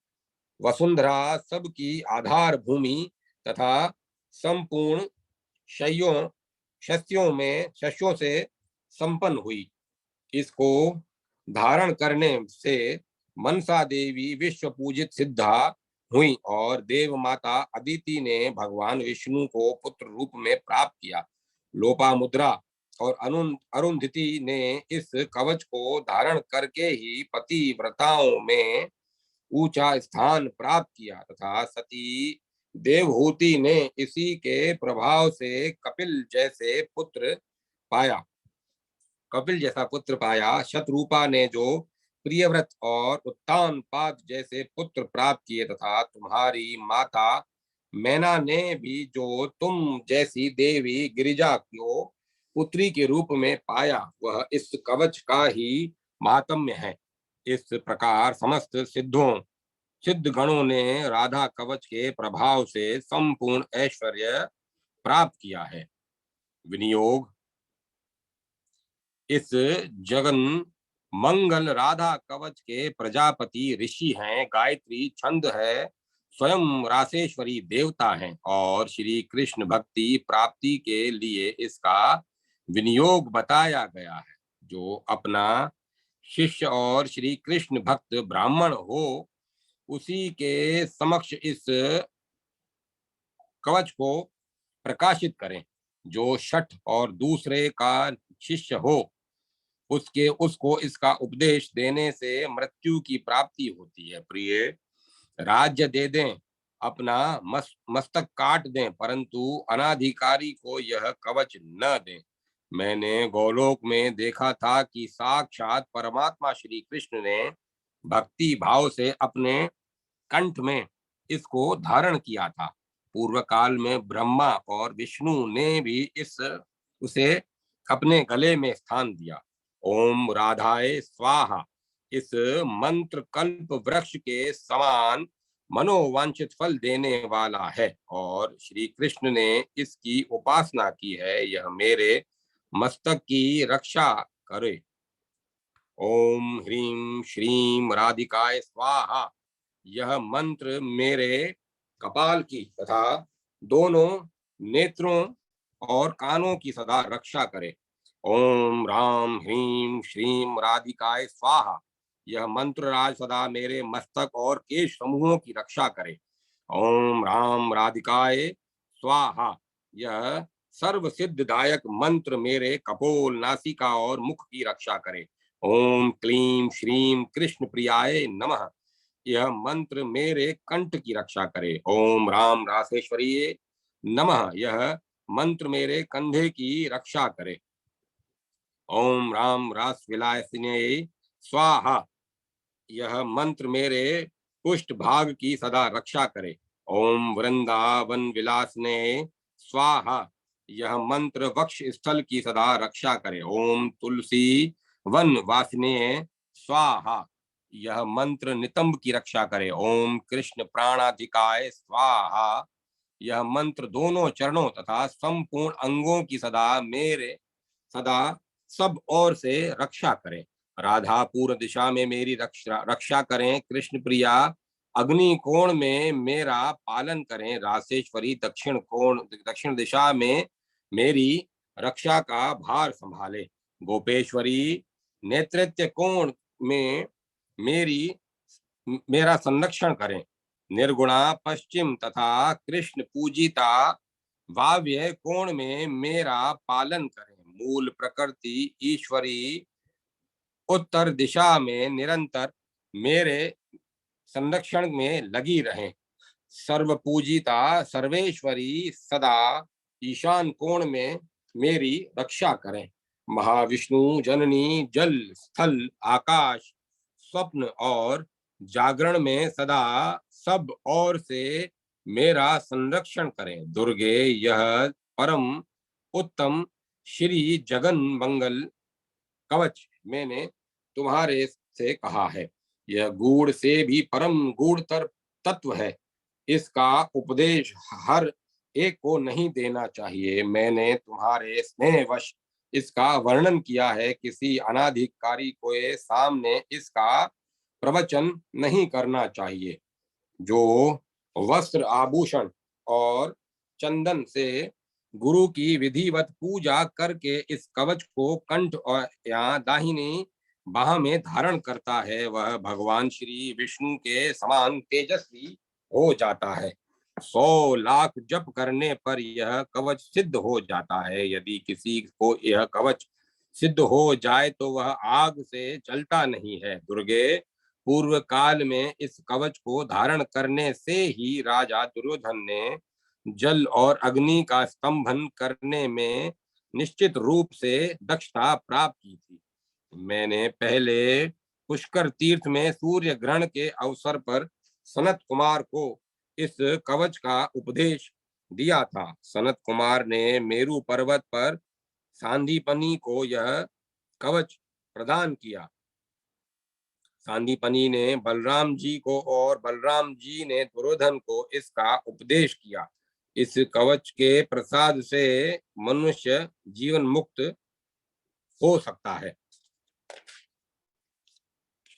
वसुंधरा सबकी आधार भूमि तथा संपूर्ण शयों शस्यों से संपन्न हुई। इसको धारण करने से मनसा देवी विश्व पूजित सिद्धा हुई, और देव माता अदिति ने भगवान विष्णु को पुत्र रूप में प्राप्त किया। लोपामुद्रा और अरुंधति ने इस कवच को धारण करके ही पतिव्रताओं में ऊंचा स्थान प्राप्त किया तथा सती देवहूति ने इसी के प्रभाव से कपिल जैसा पुत्र पाया। शतरूपा ने जो प्रियव्रत और उत्तानपाद जैसे पुत्र प्राप्त किए तथा तुम्हारी माता मैना ने भी जो तुम जैसी देवी गिरिजा को पुत्री के रूप में पाया, वह इस कवच का ही महात्म्य है। इस प्रकार समस्त सिद्ध गणों ने राधा कवच के प्रभाव से संपूर्ण ऐश्वर्य प्राप्त किया है। विनियोग: इस जगन मंगल राधा कवच के प्रजापति ऋषि हैं, गायत्री छंद है, स्वयं रासेश्वरी देवता हैं, और श्री कृष्ण भक्ति प्राप्ति के लिए इसका विनियोग बताया गया है। जो अपना शिष्य और श्री कृष्ण भक्त ब्राह्मण हो, उसी के समक्ष इस कवच को प्रकाशित करें। जो शठ और दूसरे का शिष्य हो, उसको इसका उपदेश देने से मृत्यु की प्राप्ति होती है। प्रिय, राज्य दे दें, अपना मस्तक काट दें, परंतु अनाधिकारी को यह कवच न दें। मैंने गोलोक में देखा था कि साक्षात परमात्मा श्री कृष्ण ने भक्ति भाव से अपने कंठ में इसको धारण किया था। पूर्व काल में ब्रह्मा और विष्णु ने भी उसे अपने गले में स्थान दिया। ओम राधाय स्वाहा इस मंत्र कल्प वृक्ष के समान मनोवांछित फल देने वाला है, और श्री कृष्ण ने इसकी उपासना की है। यह मेरे मस्तक की रक्षा करे। ओम ह्रीं श्रीं राधिकाय स्वाहा यह मंत्र मेरे कपाल की तथा दोनों नेत्रों और कानों की सदा रक्षा करे। ओम राम ह्रीं श्रीं राधिकाय स्वाहा यह मंत्र राज सदा मेरे मस्तक और केश समूहों की रक्षा करे। ओम राम राधिकाय स्वाहा यह सर्व सिद्धदायक मंत्र मेरे कपोल, नासिका और मुख की रक्षा करे। ओम क्लीं श्रीं कृष्ण प्रियाय नमः यह मंत्र मेरे कंठ की रक्षा करे। ओम राम रासेश्वरी नमः यह मंत्र मेरे कंधे की रक्षा करे। ओम राम रास विलासिने स्वाहा, यह मंत्र मेरे पुष्ट भाग की सदा रक्षा करे। ओम वृंदावन विलासने स्वाहा, यह मंत्र वक्ष स्थल की सदा रक्षा करे। ओम तुलसी वन वासिने स्वाहा, यह मंत्र नितंब की रक्षा करे। ओम कृष्ण प्राणाधिकाय स्वाहा, यह मंत्र दोनों चरणों तथा संपूर्ण अंगों की सदा सब ओर से रक्षा करें। राधा पूर्व दिशा में मेरी रक्षा करें। कृष्ण प्रिया अग्नि कोण में मेरा पालन करें। रासेश्वरी दक्षिण दिशा में मेरी रक्षा का भार संभाले। गोपेश्वरी नेतृत्व कोण में मेरी मेरा संरक्षण करें। निर्गुणा पश्चिम तथा कृष्ण पूजिता वाव्य कोण में मेरा पालन करें। मूल प्रकृति ईश्वरी उत्तर दिशा में निरंतर मेरे संरक्षण में लगी रहें। सर्व पूजिता सर्वेश्वरी सदा ईशान कोण में मेरी रक्षा करें। महाविष्णु जननी जल स्थल आकाश स्वप्न और जागरण में सदा सब ओर से मेरा संरक्षण करें। दुर्गे यह परम उत्तम श्री जगन मंगल कवच मैंने तुम्हारे से कहा है। यह गूढ़ से भी परम गूढ़तर तत्व है। इसका उपदेश हर एक को नहीं देना चाहिए। मैंने तुम्हारे स्नेहवश इसका वर्णन किया है। किसी अनाधिकारी को सामने इसका प्रवचन नहीं करना चाहिए। जो वस्त्र आभूषण और चंदन से गुरु की विधिवत पूजा करके इस कवच को कंठ और या दाहिनी बाह में धारण करता है, वह भगवान श्री विष्णु के समान तेजस्वी हो जाता है। 100 लाख जप करने पर यह कवच सिद्ध हो जाता है। यदि किसी को यह कवच सिद्ध हो जाए तो वह आग से जलता नहीं है। दुर्गे पूर्व काल में इस कवच को धारण करने से ही राजा दुर्योधन ने जल और अग्नि का स्तंभन करने में निश्चित रूप से दक्षता प्राप्त की थी। मैंने पहले पुष्कर तीर्थ में सूर्य ग्रहण के अवसर पर सनत कुमार को इस कवच का उपदेश दिया था। सनत कुमार ने मेरु पर्वत पर सांदीपनि को यह कवच प्रदान किया। सांदीपनि ने बलराम जी को और बलराम जी ने दुर्योधन को इसका उपदेश किया। इस कवच के प्रसाद से मनुष्य जीवन मुक्त हो सकता है।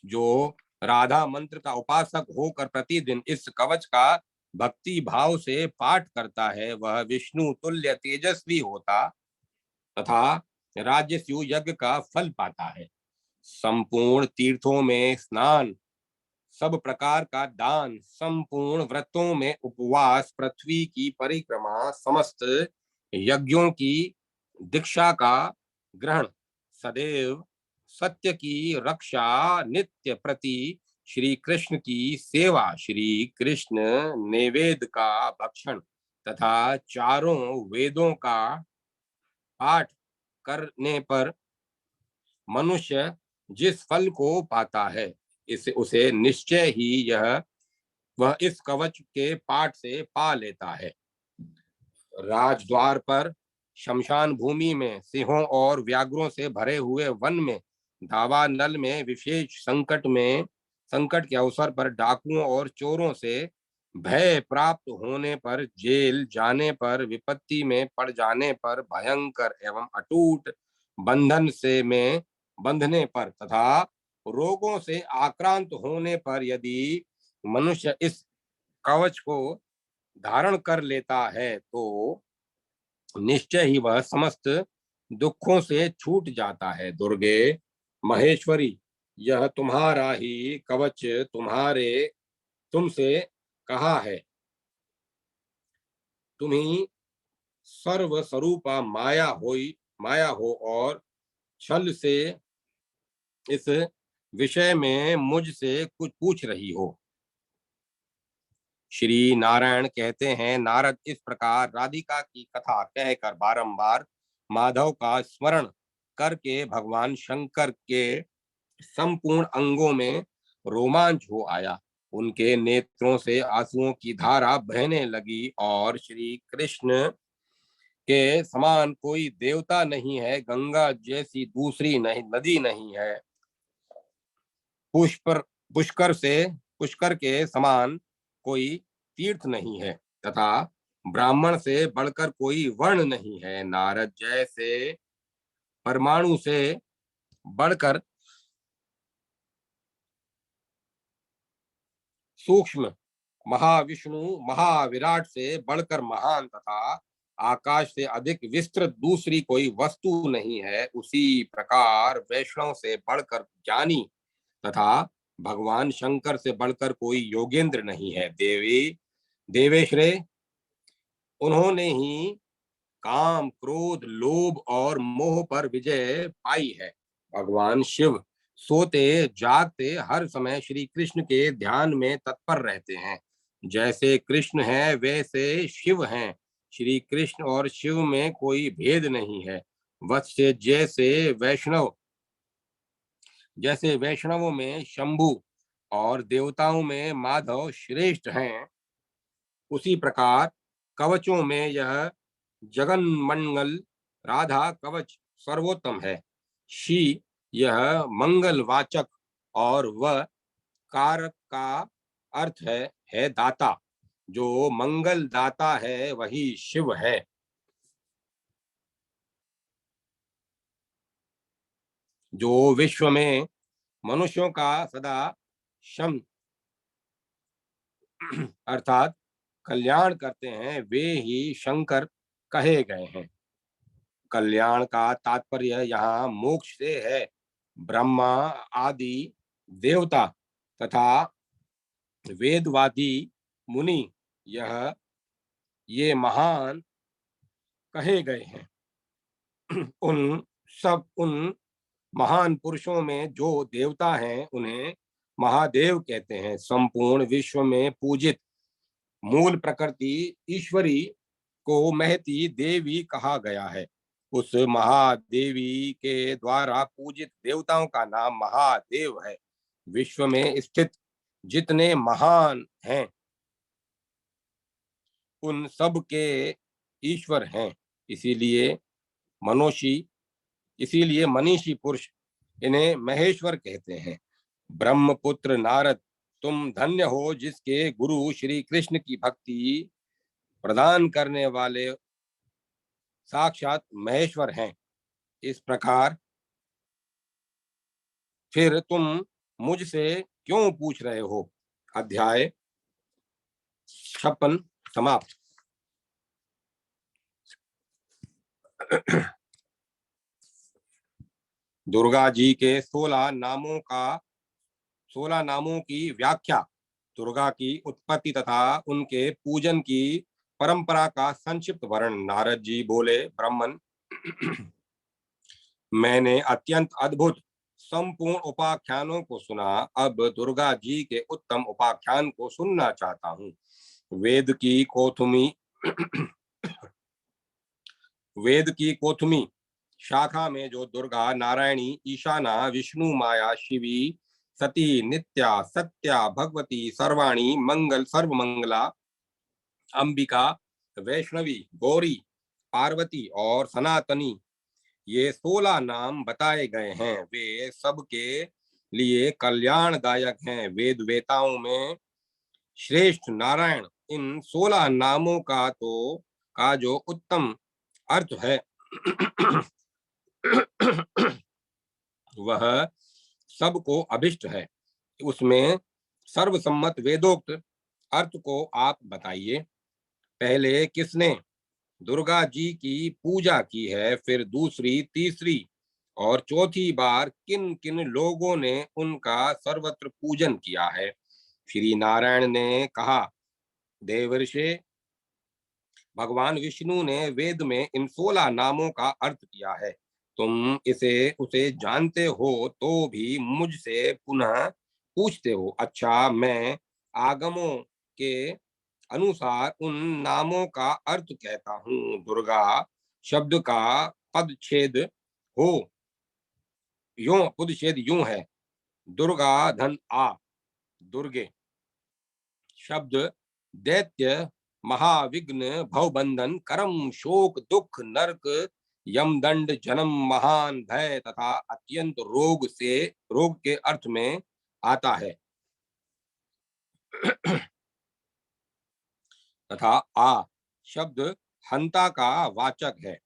जो राधा मंत्र का उपासक होकर प्रतिदिन इस कवच का भक्ति भाव से पाठ करता है, वह विष्णु तुल्य तेजस्वी होता तथा राजस्यु यज्ञ का फल पाता है। संपूर्ण तीर्थों में स्नान, सब प्रकार का दान, संपूर्ण व्रतों में उपवास, पृथ्वी की परिक्रमा, समस्त यज्ञों की दीक्षा का ग्रहण, सदैव सत्य की रक्षा, नित्य प्रति श्री कृष्ण की सेवा, श्री कृष्ण नैवेद्य का भक्षण तथा चारों वेदों का पाठ करने पर मनुष्य जिस फल को पाता है, इसे उसे निश्चय ही वह इस कवच के पाठ से पा लेता है। राजद्वार पर, शमशान भूमि में, सिंहों और व्याघ्रों से भरे हुए वन में, दावानल में, विशेष संकट के अवसर पर, डाकुओं और चोरों से भय प्राप्त होने पर, जेल जाने पर, विपत्ति में पड़ जाने पर, भयंकर एवं अटूट बंधन से में बंधने पर तथा रोगों से आक्रांत होने पर यदि मनुष्य इस कवच को धारण कर लेता है तो निश्चय ही वह समस्त दुखों से छूट जाता है। दुर्गे महेश्वरी, यह तुम्हारा ही कवच तुमसे कहा है। तुम्ही सर्व स्वरूपा माया हो और छल से इस विषय में मुझसे कुछ पूछ रही हो। श्री नारायण कहते हैं, नारद इस प्रकार राधिका की कथा कहकर बारंबार माधव का स्मरण करके भगवान शंकर के संपूर्ण अंगों में रोमांच हो आया। उनके नेत्रों से आंसुओं की धारा बहने लगी और श्री कृष्ण के समान कोई देवता नहीं है, गंगा जैसी दूसरी नहीं नदी नहीं है, पुष्कर पुष्कर से पुष्कर के समान कोई तीर्थ नहीं है, तथा ब्राह्मण से बढ़कर कोई वर्ण नहीं है। नारद जैसे परमाणु से बढ़कर सूक्ष्म, महाविष्णु महाविराट से बढ़कर महान तथा आकाश से अधिक विस्तृत दूसरी कोई वस्तु नहीं है, उसी प्रकार वैष्णव से बढ़कर ज्ञानी तथा भगवान शंकर से बढ़कर कोई योगेंद्र नहीं है। देवी देवेश्वरे, उन्होंने ही काम, क्रोध, लोभ और मोह पर विजय पाई है। भगवान शिव सोते जागते हर समय श्री कृष्ण के ध्यान में तत्पर रहते हैं। जैसे कृष्ण है वैसे शिव हैं। श्री कृष्ण और शिव में कोई भेद नहीं है। वत्स जैसे वैष्णवों में शंभु और देवताओं में माधव श्रेष्ठ हैं, उसी प्रकार कवचों में यह जगन मंगल राधा कवच सर्वोत्तम है। शी यह मंगल वाचक और वह कारक का अर्थ है दाता। जो मंगल दाता है वही शिव है। जो विश्व में मनुष्यों का सदा शम अर्थात कल्याण करते हैं, वे ही शंकर कहे गए हैं। कल्याण का तात्पर्य यहाँ मोक्ष से है। ब्रह्मा आदि देवता तथा वेदवादी मुनि यह ये महान कहे गए हैं। उन महान पुरुषों में जो देवता हैं उन्हें महादेव कहते हैं। संपूर्ण विश्व में पूजित मूल प्रकृति ईश्वरी को महती देवी कहा गया है। उस महादेवी के द्वारा पूजित देवताओं का नाम महादेव है। विश्व में स्थित जितने महान हैं उन सब के ईश्वर हैं। इसीलिए मनुषी इसीलिए मनीषी पुरुष इन्हें महेश्वर कहते हैं। ब्रह्मपुत्र नारद, तुम धन्य हो जिसके गुरु श्री कृष्ण की भक्ति प्रदान करने वाले साक्षात महेश्वर हैं। इस प्रकार फिर तुम मुझसे क्यों पूछ रहे हो? अध्याय 56 समाप्त। दुर्गा जी के 16 नामों की व्याख्या, दुर्गा की उत्पत्ति तथा उनके पूजन की परंपरा का संक्षिप्त वर्णन। नारद जी बोले, ब्राह्मण, मैंने अत्यंत अद्भुत संपूर्ण उपाख्यानों को सुना। अब दुर्गा जी के उत्तम उपाख्यान को सुनना चाहता हूँ। वेद की कोथमी शाखा में जो दुर्गा, नारायणी, ईशाना, विष्णु, माया, शिवी, सती, नित्या, सत्या, भगवती, सर्वाणी, मंगल, सर्वमंगला, अंबिका, वैष्णवी, गौरी, पार्वती और सनातनी, ये 16 नाम बताए गए हैं। वे सबके लिए कल्याणदायक हैं। वेद वेताओं में श्रेष्ठ नारायण इन 16 नामों का जो उत्तम अर्थ है वह सबको अभिष्ट है। उसमें सर्वसम्मत वेदोक्त अर्थ को आप बताइए। पहले किसने दुर्गा जी की पूजा की है, फिर दूसरी, तीसरी और चौथी बार किन किन लोगों ने उनका सर्वत्र पूजन किया है? श्री नारायण ने कहा, देवर्षि, भगवान विष्णु ने वेद में इन 16 नामों का अर्थ किया है। तुम उसे जानते हो तो भी मुझसे पुनः पूछते हो। अच्छा, मैं आगमों के अनुसार उन नामों का अर्थ कहता हूँ। दुर्गा शब्द का पदच्छेद हो यूं पदच्छेद यूं है, दुर्गा धन आ, दुर्गे। शब्द दैत्य महाविघ्न भवबंधन करम शोक दुख नरक यमदंड जन्म महान भय तथा अत्यंत रोग के अर्थ में आता है। तथा आ शब्द हंता का वाचक है।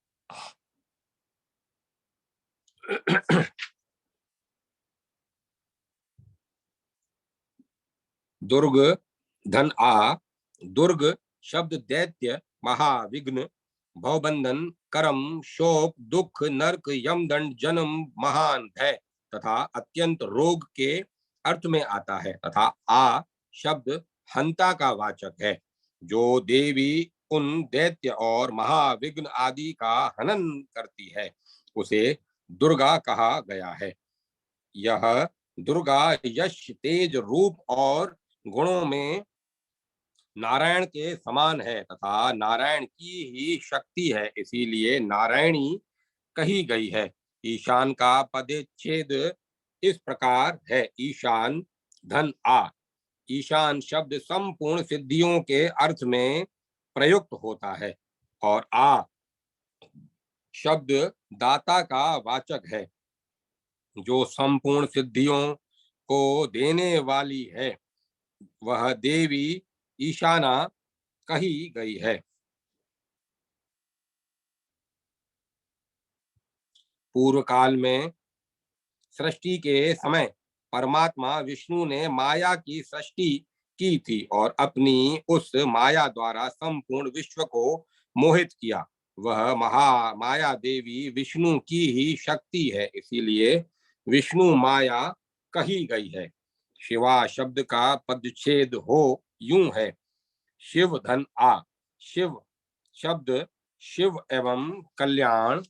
दुर्ग धन आ, दुर्ग शब्द दैत्य महाविघ्न भवबंधन करम शोक दुख नरक यमदंड जन्म महान भय तथा अत्यंत रोग के अर्थ में आता है। तथा आ शब्द हंता का वाचक है। जो देवी उन दैत्य और महाविघ्न आदि का हनन करती है उसे दुर्गा कहा गया है। यह दुर्गा यश तेज रूप और गुणों में नारायण के समान है तथा नारायण की ही शक्ति है, इसीलिए नारायणी कही गई है। ईशान का पदच्छेद इस प्रकार है, ईशान धन आ। ईशान शब्द संपूर्ण सिद्धियों के अर्थ में प्रयुक्त होता है और आ शब्द दाता का वाचक है। जो संपूर्ण सिद्धियों को देने वाली है वह देवी ईशाना कही गई है। पूर्व काल में सृष्टि के समय परमात्मा विष्णु ने माया की सृष्टि की थी और अपनी उस माया द्वारा संपूर्ण विश्व को मोहित किया। वह माया देवी विष्णु की ही शक्ति है, इसीलिए विष्णु माया कही गई है। शिवा शब्द का पदच्छेद हो यूं है, शिव धन आ। शिव शब्द शिव एवं कल्याण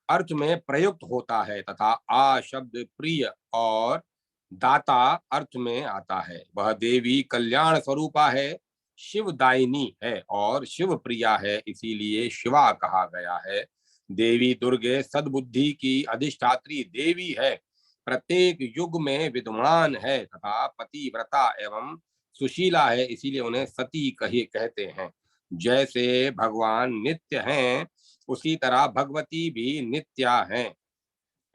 अर्थ में प्रयुक्त होता है तथा आ शब्द प्रिय और दाता अर्थ में आता है। वह देवी कल्याण स्वरूपा है, शिवदायिनी है और शिव प्रिया है, इसीलिए शिवा कहा गया है। देवी दुर्गे सद्बुद्धि की अधिष्ठात्री देवी है, प्रत्येक युग में विद्यमान है तथा पतिव्रता एवं सुशीला है, इसीलिए उन्हें सती कहते हैं। जैसे भगवान नित्य हैं उसी तरह भगवती भी नित्या हैं।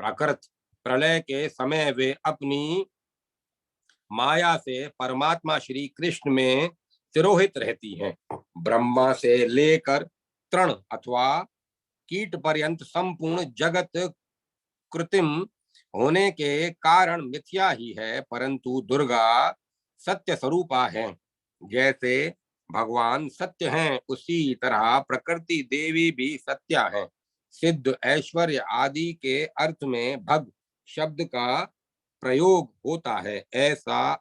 प्राकृत प्रलय के समय वे अपनी माया से परमात्मा श्री कृष्ण में तिरोहित रहती हैं। ब्रह्मा से लेकर तृण अथवा कीट पर्यंत संपूर्ण जगत कृत्रिम होने के कारण मिथ्या ही है, परंतु दुर्गा सत्य स्वरूपा है। जैसे भगवान सत्य हैं उसी तरह प्रकृति देवी भी सत्या है। सिद्ध ऐश्वर्य आदि के अर्थ में भग शब्द का प्रयोग होता है, ऐसा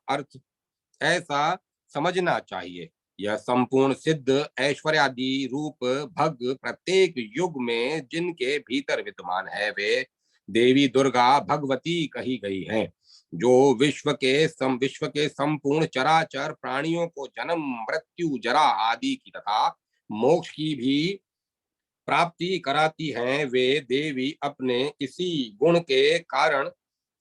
समझना चाहिए। यह संपूर्ण सिद्ध ऐश्वर्यादि रूप भग प्रत्येक युग में जिनके भीतर विद्यमान है वे देवी दुर्गा भगवती कही गई हैं। जो विश्व के संपूर्ण चराचर प्राणियों को जन्म मृत्यु जरा आदि की तथा मोक्ष की भी प्राप्ति कराती हैं, वे देवी अपने इसी गुण के कारण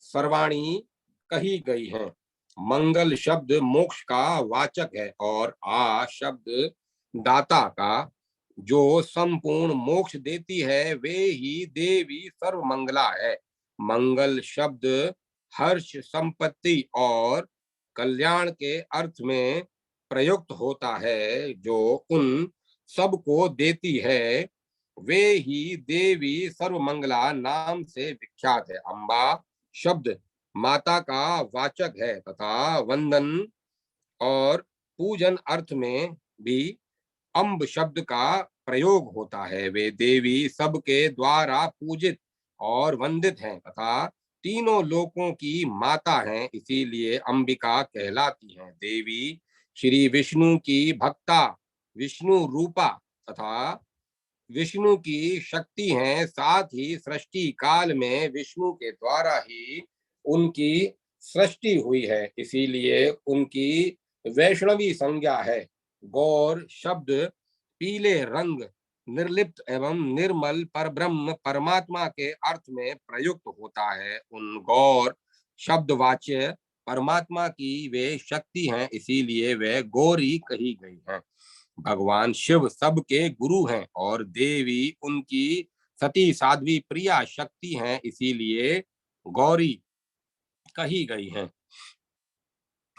सर्वाणी कही गई हैं। मंगल शब्द मोक्ष का वाचक है और आ शब्द दाता का। जो संपूर्ण मोक्ष देती है वे ही देवी सर्वमंगला है। मंगल शब्द हर्ष संपत्ति और कल्याण के अर्थ में प्रयुक्त होता है। जो उन सब को देती है वे ही देवी सर्वमंगला नाम से विख्यात है। अम्बा शब्द माता का वाचक है तथा वंदन और पूजन अर्थ में भी अम्ब शब्द का प्रयोग होता है। वे देवी सबके द्वारा पूजित और वंदित हैं तथा तीनों लोकों की माता हैं, इसीलिए अंबिका कहलाती हैं। देवी श्री विष्णु की भक्ता विष्णु रूपा तथा विष्णु की शक्ति हैं, साथ ही सृष्टि काल में विष्णु के द्वारा ही उनकी सृष्टि हुई है, इसीलिए उनकी वैष्णवी संज्ञा है। गौर शब्द पीले रंग निर्लिप्त एवं निर्मल परब्रह्म परमात्मा के अर्थ में प्रयुक्त होता है। उन गौर शब्दवाच्य परमात्मा की वे शक्ति हैं, इसीलिए वे गौरी कही गई हैं। भगवान शिव सबके गुरु हैं और देवी उनकी सती साध्वी प्रिया शक्ति हैं, इसीलिए गौरी कही गई हैं।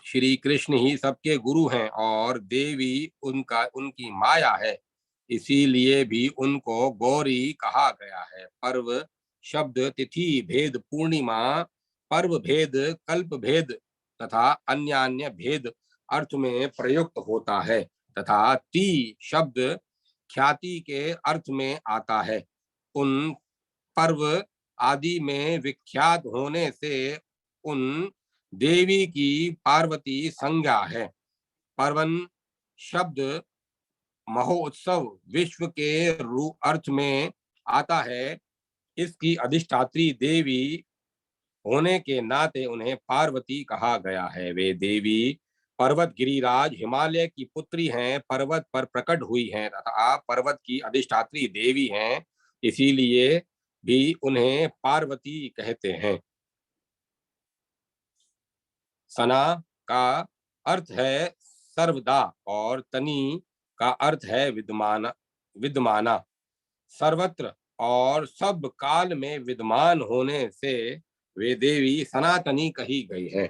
श्री कृष्ण ही सबके गुरु हैं और देवी उनकी माया है, इसीलिए भी उनको गौरी कहा गया है। पर्व शब्द तिथि भेद पूर्णिमा, पर्व भेद, कल्प भेद तथा अन्य अन्य भेद अर्थ में प्रयुक्त होता है तथा ती शब्द ख्याति के अर्थ में आता है। उन पर्व आदि में विख्यात होने से उन देवी की पार्वती संज्ञा है। पर्वन शब्द महोत्सव विश्व के अर्थ में आता है। इसकी अधिष्ठात्री देवी होने के नाते उन्हें पार्वती कहा गया है। वे देवी पर्वत गिरिराज हिमालय की पुत्री हैं, पर्वत पर प्रकट हुई हैं तथा पर्वत की अधिष्ठात्री देवी हैं, इसीलिए भी उन्हें पार्वती कहते हैं। सना का अर्थ है सर्वदा और तनी का अर्थ है विद्यमाना। सर्वत्र और सब काल में विद्यमान होने से वे देवी सनातनी कही गई है।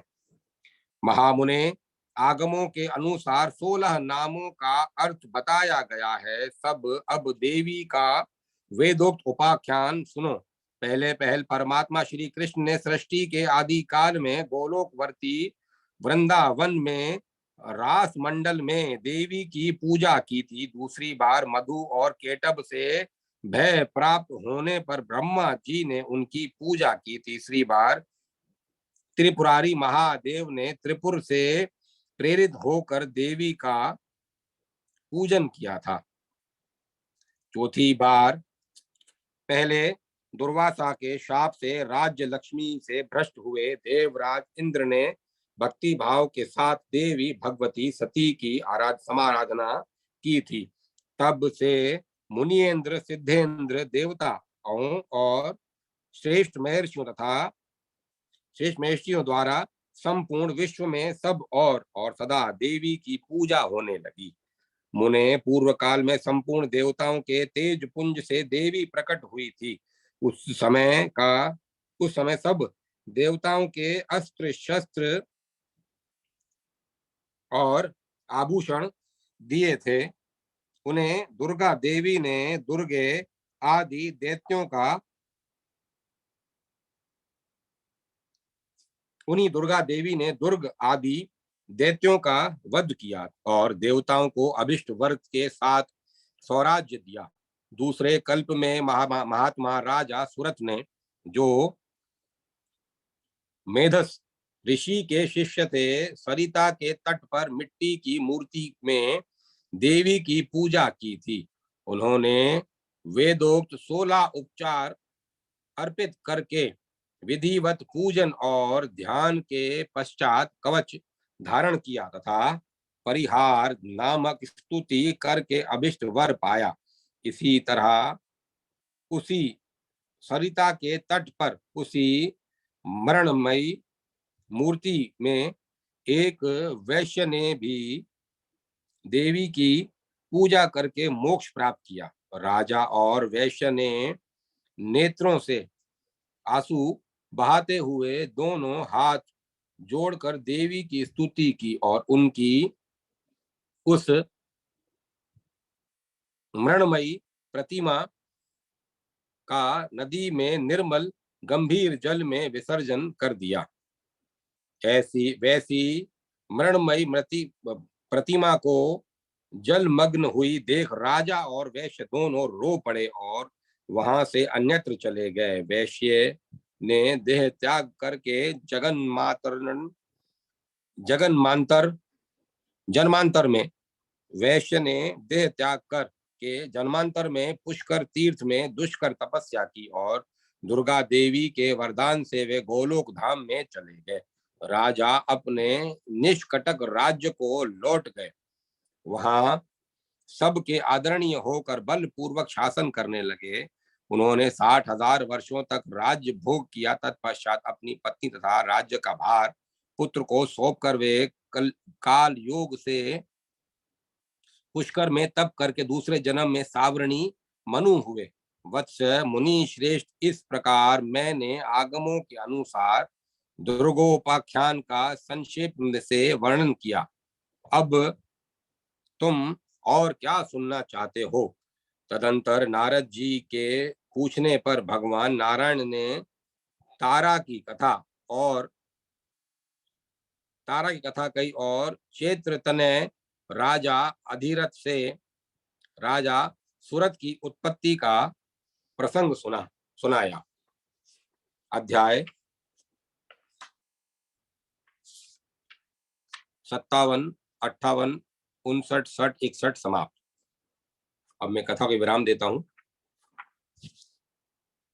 महामुने आगमों के अनुसार 16 नामों का अर्थ बताया गया है। सब अब देवी का वेदोक्त उपाख्यान सुनो। पहले पहल परमात्मा श्री कृष्ण ने सृष्टि के आदि काल में गोलोकवर्ती वृंदावन में रास मंडल में देवी की पूजा की थी। दूसरी बार मधु और केटब से भय प्राप्त होने पर ब्रह्मा जी ने उनकी पूजा की। तीसरी बार त्रिपुरारी महादेव ने त्रिपुर से प्रेरित होकर देवी का पूजन किया था। चौथी बार पहले दुर्वासा के शाप से राज्य लक्ष्मी से भ्रष्ट हुए देवराज इंद्र ने भक्ति भाव के साथ देवी भगवती सती की समाराधना की थी। तब से मुनिएंद्र सिद्धेंद्र देवताओं और श्रेष्ठ महर्षियों द्वारा संपूर्ण विश्व में सब और सदा देवी की पूजा होने लगी। मुने पूर्व काल में संपूर्ण देवताओं के तेज पुंज से देवी प्रकट हुई थी। उस समय सब देवताओं के अस्त्र शस्त्र और आभूषण दिए थे। उन्हें दुर्गा देवी ने दुर्गे आदि दैत्यों का उन्हीं दुर्गा देवी ने दुर्ग आदि दैत्यों का वध किया और देवताओं को अभिष्ट वर्ग के साथ स्वराज्य दिया। दूसरे कल्प में महात्मा राजा सुरथ ने, जो मेधस ऋषि के शिष्य थे, सरिता के तट पर मिट्टी की मूर्ति में देवी की पूजा की थी। उन्होंने वेदोक्त 16 उपचार अर्पित करके विधिवत पूजन और ध्यान के पश्चात कवच धारण किया तथा परिहार नामक स्तुति करके अभिष्ट वर पाया। इसी तरह उसी सरिता के तट पर उसी मरणमयी मूर्ति में एक वैश्य ने भी देवी की पूजा करके मोक्ष प्राप्त किया। राजा और वैश्य ने नेत्रों से आंसू बहाते हुए दोनों हाथ जोड़कर देवी की स्तुति की और उनकी उस मृणमयी प्रतिमा का नदी में निर्मल गंभीर जल में विसर्जन कर दिया। ऐसी वैसी मृणमयी प्रतिमा को जलमग्न हुई देख राजा और वैश्य दोनों रो पड़े और वहां से अन्यत्र चले गए। वैश्य ने देह त्याग करके जन्मांतर में वैश्य ने देह त्याग कर के जन्मांतर में पुष्कर तीर्थ में दुष्कर तपस्या की और दुर्गा देवी के वरदान से वे गोलोक धाम में चले गए। राजा अपने निष्कटक राज्य को लौट गए। वहां सबके आदरणीय होकर बलपूर्वक शासन करने लगे। उन्होंने 60,000 वर्षों तक राज्य भोग किया। तत्पश्चात अपनी पत्नी तथा राज्य का भार पुत्र को सौंपकर वे काल योग से पुष्कर में तप करके दूसरे जन्म में सावरणी मनु हुए। वत्स मुनि श्रेष्ठ, इस प्रकार मैंने आगमों के अनुसार दुर्गोपाख्यान का संक्षेप से वर्णन किया। अब तुम और क्या सुनना चाहते हो? तदंतर नारद जी के पूछने पर भगवान नारायण ने तारा की कथा और तारा की कथा कही और चैत्र तनय राजा अधिरथ से राजा सूरत की उत्पत्ति का प्रसंग सुनाया। अध्याय 57, 58, 59, 60, 61 समाप्त। अब मैं कथा को विराम देता हूं।